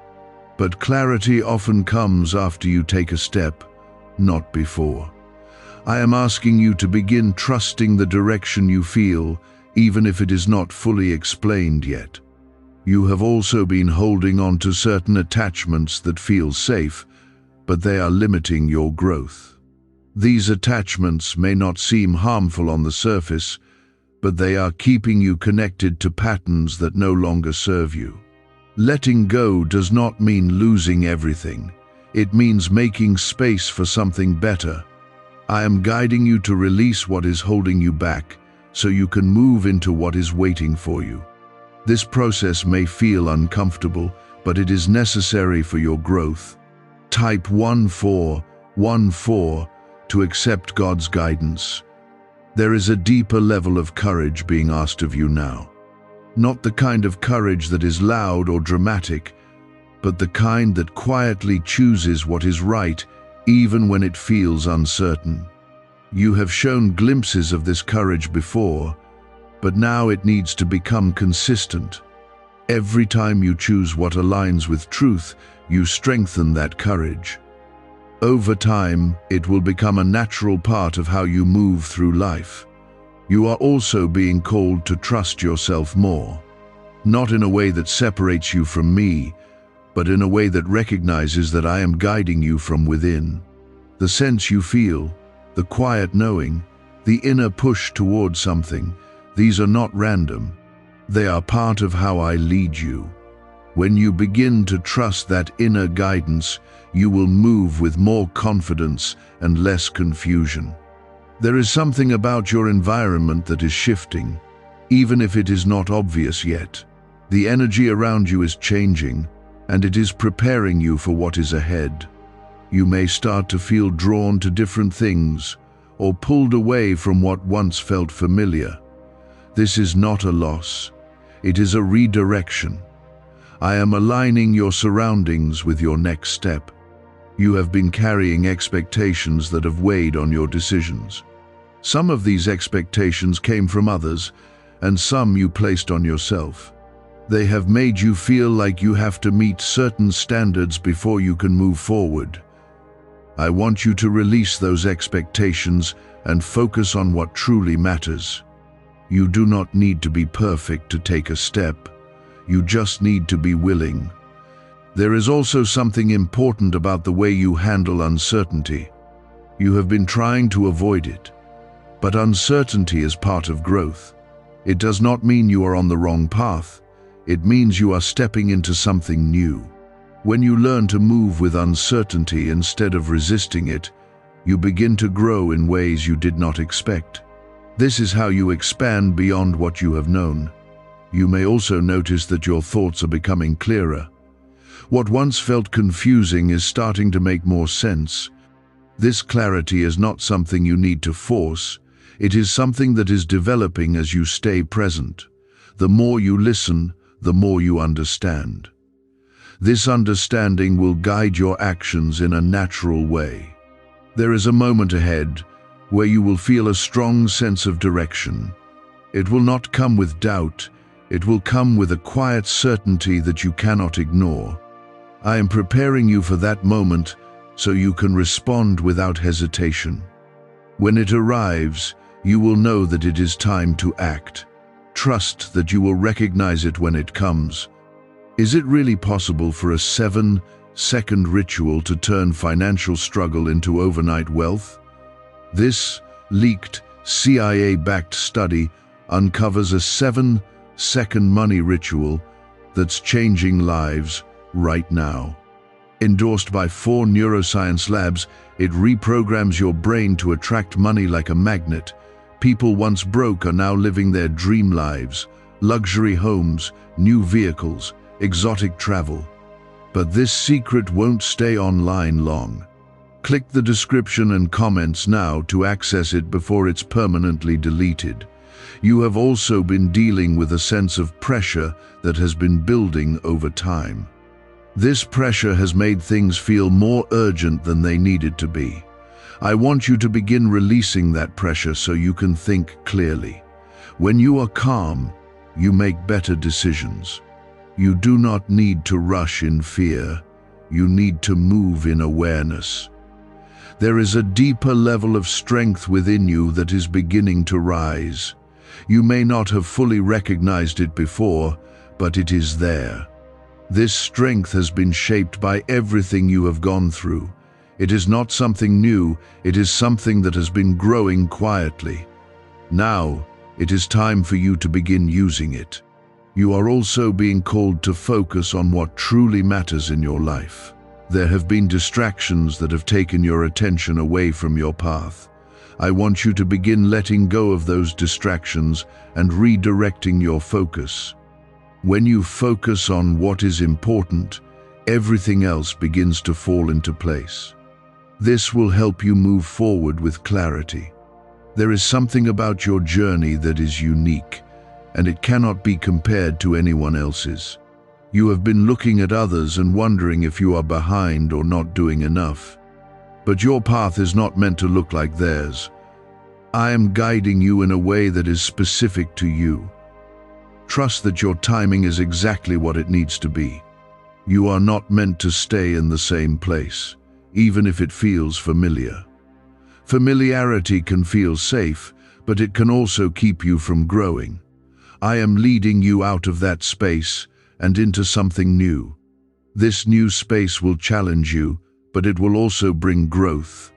Speaker 1: But clarity often comes after you take a step, not before. I am asking you to begin trusting the direction you feel, even if it is not fully explained yet. You have also been holding on to certain attachments that feel safe, but they are limiting your growth. These attachments may not seem harmful on the surface, but they are keeping you connected to patterns that no longer serve you. Letting go does not mean losing everything. It means making space for something better. I am guiding you to release what is holding you back so you can move into what is waiting for you. This process may feel uncomfortable, but it is necessary for your growth. Type 1414 to accept God's guidance. There is a deeper level of courage being asked of you now. Not the kind of courage that is loud or dramatic, but the kind that quietly chooses what is right even when it feels uncertain. You have shown glimpses of this courage before, but now it needs to become consistent. Every time you choose what aligns with truth, you strengthen that courage. Over time, it will become a natural part of how you move through life. You are also being called to trust yourself more, not in a way that separates you from me, but in a way that recognizes that I am guiding you from within. The sense you feel, the quiet knowing, the inner push towards something, these are not random. They are part of how I lead you. When you begin to trust that inner guidance, you will move with more confidence and less confusion. There is something about your environment that is shifting, even if it is not obvious yet. The energy around you is changing, and it is preparing you for what is ahead. You may start to feel drawn to different things, or pulled away from what once felt familiar. This is not a loss. It is a redirection. I am aligning your surroundings with your next step. You have been carrying expectations that have weighed on your decisions. Some of these expectations came from others, and some you placed on yourself. They have made you feel like you have to meet certain standards before you can move forward. I want you to release those expectations and focus on what truly matters. You do not need to be perfect to take a step. You just need to be willing. There is also something important about the way you handle uncertainty. You have been trying to avoid it, but uncertainty is part of growth. It does not mean you are on the wrong path. It means you are stepping into something new. When you learn to move with uncertainty instead of resisting it, you begin to grow in ways you did not expect. This is how you expand beyond what you have known. You may also notice that your thoughts are becoming clearer. What once felt confusing is starting to make more sense. This clarity is not something you need to force. It is something that is developing as you stay present. The more you listen, the more you understand. This understanding will guide your actions in a natural way. There is a moment ahead where you will feel a strong sense of direction. It will not come with doubt. It will come with a quiet certainty that you cannot ignore. I am preparing you for that moment so you can respond without hesitation. When it arrives, you will know that it is time to act. Trust that you will recognize it when it comes. Is it really possible for a 7-second ritual to turn financial struggle into overnight wealth? This leaked CIA-backed study uncovers a 7-second money ritual that's changing lives right now. Endorsed by 4 neuroscience labs, it reprograms your brain to attract money like a magnet. People once broke are now living their dream lives, luxury homes, new vehicles, exotic travel. But this secret won't stay online long. Click the description and comments now to access it before it's permanently deleted. You have also been dealing with a sense of pressure that has been building over time. This pressure has made things feel more urgent than they needed to be. I want you to begin releasing that pressure so you can think clearly. When you are calm, you make better decisions. You do not need to rush in fear. You need to move in awareness. There is a deeper level of strength within you that is beginning to rise. You may not have fully recognized it before, but it is there. This strength has been shaped by everything you have gone through. It is not something new, it is something that has been growing quietly. Now, It is time for you to begin using it. You are also being called to focus on what truly matters in your life. There have been distractions that have taken your attention away from your path. I want you to begin letting go of those distractions and redirecting your focus. When you focus on what is important, everything else begins to fall into place. This will help you move forward with clarity. There is something about your journey that is unique, and it cannot be compared to anyone else's. You have been looking at others and wondering if you are behind or not doing enough. But your path is not meant to look like theirs. I am guiding you in a way that is specific to you. Trust that your timing is exactly what it needs to be. You are not meant to stay in the same place, even if it feels familiar. Familiarity can feel safe, but it can also keep you from growing. I am leading you out of that space and into something new. This new space will challenge you, but it will also bring growth.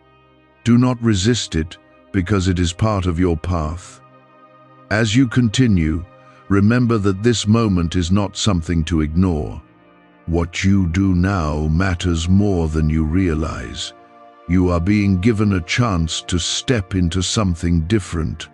Speaker 1: Do not resist it, because it is part of your path. As you continue, remember that this moment is not something to ignore. What you do now matters more than you realize. You are being given a chance to step into something different,